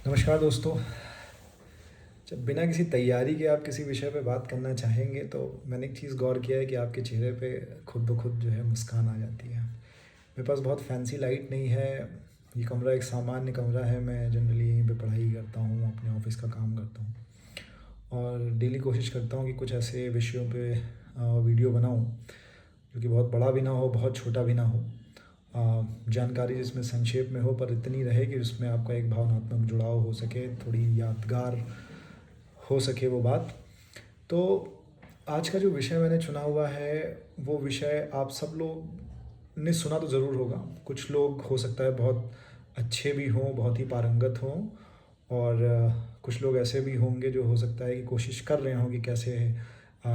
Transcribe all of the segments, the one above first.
नमस्कार दोस्तों। जब बिना किसी तैयारी के आप किसी विषय पे बात करना चाहेंगे तो मैंने एक चीज़ गौर किया है कि आपके चेहरे पे खुद ब खुद जो है मुस्कान आ जाती है। मेरे पास बहुत फैंसी लाइट नहीं है। ये कमरा एक सामान्य कमरा है। मैं जनरली यहीं पे पढ़ाई करता हूँ, अपने ऑफिस का काम करता हूँ और डेली कोशिश करता हूँ कि कुछ ऐसे विषयों पे वीडियो बनाऊँ जो कि बहुत बड़ा भी ना हो, बहुत छोटा भी ना हो। जानकारी जिसमें संक्षेप में हो पर इतनी रहे कि उसमें आपका एक भावनात्मक जुड़ाव हो सके, थोड़ी यादगार हो सके वो बात। तो आज का जो विषय मैंने चुना हुआ है वो विषय आप सब लोग ने सुना तो ज़रूर होगा। कुछ लोग हो सकता है बहुत अच्छे भी हों, बहुत ही पारंगत हों और कुछ लोग ऐसे भी होंगे जो हो सकता है कि कोशिश कर रहे हों कि कैसे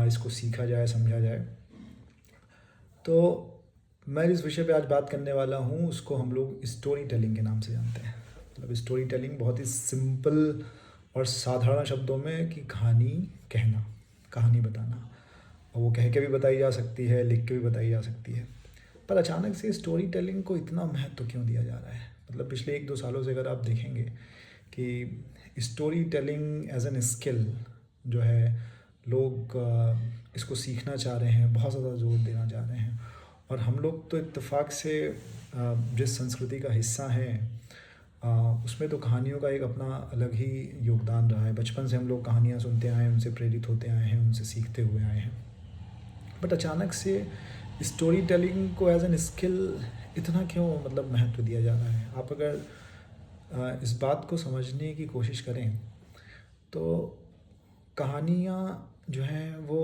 इसको सीखा जाए, समझा जाए। तो मैं जिस विषय पे आज बात करने वाला हूँ उसको हम लोग स्टोरी टेलिंग के नाम से जानते हैं। मतलब स्टोरी टेलिंग बहुत ही सिंपल और साधारण शब्दों में कि कहानी कहना, कहानी बताना। और वो कह के भी बताई जा सकती है, लिख के भी बताई जा सकती है। पर अचानक से स्टोरी टेलिंग को इतना महत्व क्यों दिया जा रहा है? मतलब पिछले 1-2 सालों से अगर आप देखेंगे कि story telling as an skill जो है, लोग इसको सीखना चाह रहे हैं, बहुत ज़्यादा जोर देना चाह रहे हैं। और हम लोग तो इत्तेफाक से जिस संस्कृति का हिस्सा हैं उसमें तो कहानियों का एक अपना अलग ही योगदान रहा है। बचपन से हम लोग कहानियाँ सुनते आए हैं, उनसे प्रेरित होते आए हैं, उनसे सीखते हुए आए हैं। बट अचानक से स्टोरी टेलिंग को एज एन स्किल इतना क्यों मतलब महत्व दिया जा रहा है? आप अगर इस बात को समझने की कोशिश करें तो कहानियाँ जो हैं वो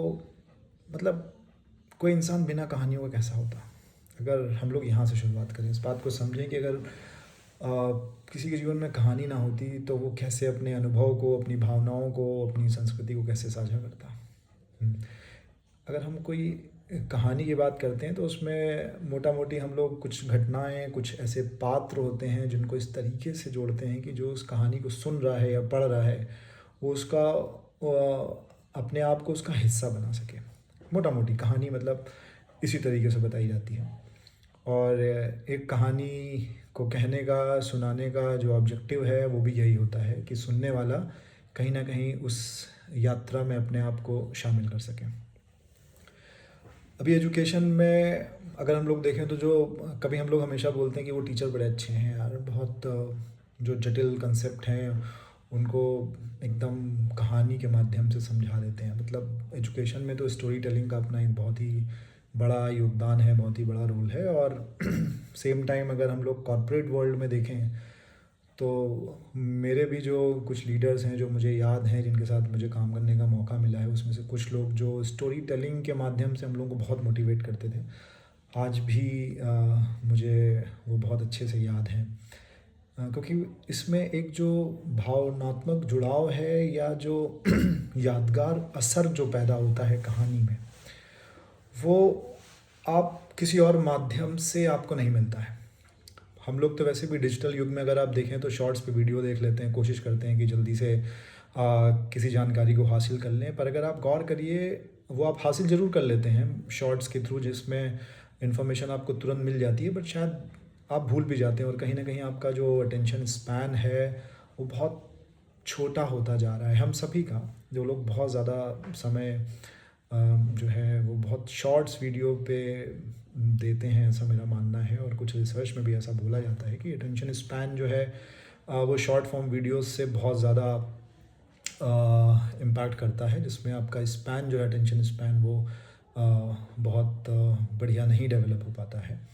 मतलब कोई इंसान बिना कहानियों का कैसा होता? अगर हम लोग यहाँ से शुरुआत करें, इस बात को समझें कि अगर किसी के जीवन में कहानी ना होती तो वो कैसे अपने अनुभव को, अपनी भावनाओं को, अपनी संस्कृति को कैसे साझा करता। अगर हम कोई कहानी की बात करते हैं तो उसमें मोटा मोटी हम लोग कुछ घटनाएं, कुछ ऐसे पात्र होते हैं जिनको इस तरीके से जोड़ते हैं कि जो उस कहानी को सुन रहा है या पढ़ रहा है वो उसका अपने आप को उसका हिस्सा बना सके। मोटा मोटी कहानी मतलब इसी तरीके से बताई जाती है। और एक कहानी को कहने का, सुनाने का जो ऑब्जेक्टिव है वो भी यही होता है कि सुनने वाला कहीं ना कहीं उस यात्रा में अपने आप को शामिल कर सके। अभी एजुकेशन में अगर हम लोग देखें तो जो कभी हम लोग हमेशा बोलते हैं कि वो टीचर बड़े अच्छे हैं यार, बहुत जो जटिल कंसेप्ट हैं उनको एकदम कहानी के माध्यम से समझा देते हैं। मतलब एजुकेशन में तो स्टोरी टेलिंग का अपना एक बहुत ही बड़ा योगदान है, बहुत ही बड़ा रोल है। और सेम टाइम अगर हम लोग कॉर्पोरेट वर्ल्ड में देखें तो मेरे भी जो कुछ लीडर्स हैं जो मुझे याद हैं, जिनके साथ मुझे काम करने का मौका मिला है, उसमें से कुछ लोग जो स्टोरी टेलिंग के माध्यम से हम लोगों को बहुत मोटिवेट करते थे, आज भी मुझे वो बहुत अच्छे से याद हैं। क्योंकि इसमें एक जो भावनात्मक जुड़ाव है या जो यादगार असर जो पैदा होता है कहानी में, वो आप किसी और माध्यम से आपको नहीं मिलता है। हम लोग तो वैसे भी डिजिटल युग में अगर आप देखें तो शॉर्ट्स पे वीडियो देख लेते हैं, कोशिश करते हैं कि जल्दी से किसी जानकारी को हासिल कर लें। पर अगर आप गौर करिए, वो आप हासिल ज़रूर कर लेते हैं शॉर्ट्स के थ्रू, जिसमें इन्फॉर्मेशन आपको तुरंत मिल जाती है, बट शायद आप भूल भी जाते हैं और कहीं ना कहीं आपका जो अटेंशन स्पैन है वो बहुत छोटा होता जा रहा है। हम सभी का, जो लोग बहुत ज़्यादा समय जो है वो बहुत शॉर्ट्स वीडियो पे देते हैं, ऐसा मेरा मानना है। और कुछ रिसर्च में भी ऐसा बोला जाता है कि अटेंशन स्पैन जो है वो शॉर्ट फॉर्म वीडियोस से बहुत ज़्यादा इम्पैक्ट करता है, जिसमें आपका स्पैन जो है, अटेंशन स्पैन, वो बहुत बढ़िया नहीं डेवलप हो पाता है।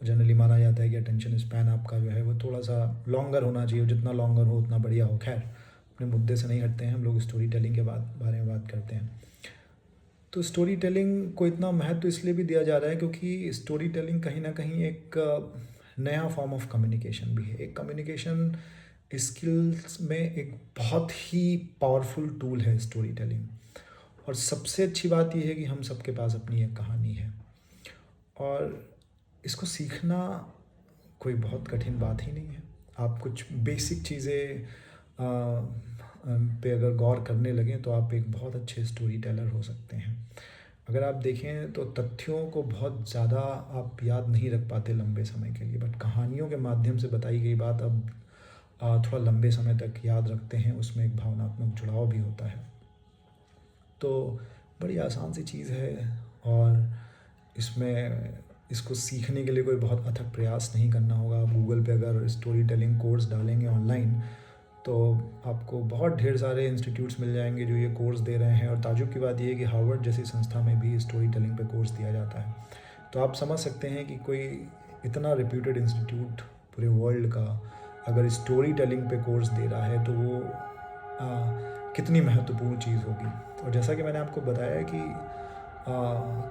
जनरली माना जाता है कि अटेंशन स्पैन आपका जो है वो थोड़ा सा लॉन्गर होना चाहिए, जितना लॉन्गर हो उतना बढ़िया हो। खैर, अपने मुद्दे से नहीं हटते हैं, हम लोग स्टोरी टेलिंग के बारे में बात करते हैं। तो स्टोरी टेलिंग को इतना महत्व इसलिए भी दिया जा रहा है क्योंकि स्टोरी टेलिंग कहीं ना कहीं एक नया फॉर्म ऑफ कम्युनिकेशन भी है। एक कम्युनिकेशन स्किल्स में एक बहुत ही पावरफुल टूल है स्टोरी टेलिंग। और सबसे अच्छी बात यह है कि हम सबके पास अपनी एक कहानी है और इसको सीखना कोई बहुत कठिन बात ही नहीं है। आप कुछ बेसिक चीज़ें पे अगर गौर करने लगें तो आप एक बहुत अच्छे स्टोरी टेलर हो सकते हैं। अगर आप देखें तो तथ्यों को बहुत ज़्यादा आप याद नहीं रख पाते लंबे समय के लिए, बट कहानियों के माध्यम से बताई गई बात अब थोड़ा लंबे समय तक याद रखते हैं, उसमें एक भावनात्मक जुड़ाव भी होता है। तो बड़ी आसान सी चीज़ है और इसमें इसको सीखने के लिए कोई बहुत अथक प्रयास नहीं करना होगा। आप गूगल पे अगर स्टोरी टेलिंग कोर्स डालेंगे ऑनलाइन तो आपको बहुत ढेर सारे इंस्टीट्यूट्स मिल जाएंगे जो ये कोर्स दे रहे हैं। और ताज्जुब की बात ये है कि हार्वर्ड जैसी संस्था में भी स्टोरी टेलिंग पे कोर्स दिया जाता है। तो आप समझ सकते हैं कि कोई इतना रिप्यूटेड इंस्टीट्यूट पूरे वर्ल्ड का अगर स्टोरी टेलिंग पे कोर्स दे रहा है तो वो कितनी महत्वपूर्ण चीज़ होगी। और जैसा कि मैंने आपको बताया कि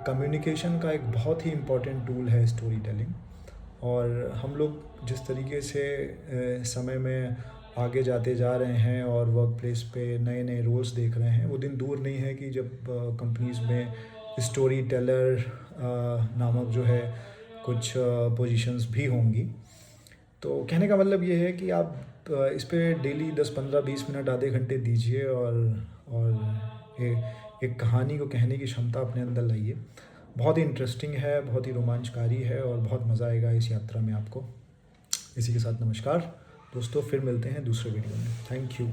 कम्युनिकेशन का एक बहुत ही इम्पॉर्टेंट टूल है स्टोरी टेलिंग। और हम लोग जिस तरीके से समय में आगे जाते जा रहे हैं और वर्क प्लेस पे नए नए रोल्स देख रहे हैं, वो दिन दूर नहीं है कि जब कंपनीज़ में स्टोरी टेलर नामक जो है कुछ पोजीशंस भी होंगी। तो कहने का मतलब ये है कि आप इस पे डेली 10 15 20 मिनट आधे घंटे दीजिए और एक कहानी को कहने की क्षमता अपने अंदर लाइए। बहुत ही इंटरेस्टिंग है, बहुत ही रोमांचकारी है और बहुत मज़ा आएगा इस यात्रा में आपको। इसी के साथ नमस्कार दोस्तों, फिर मिलते हैं दूसरे वीडियो में। Thank you.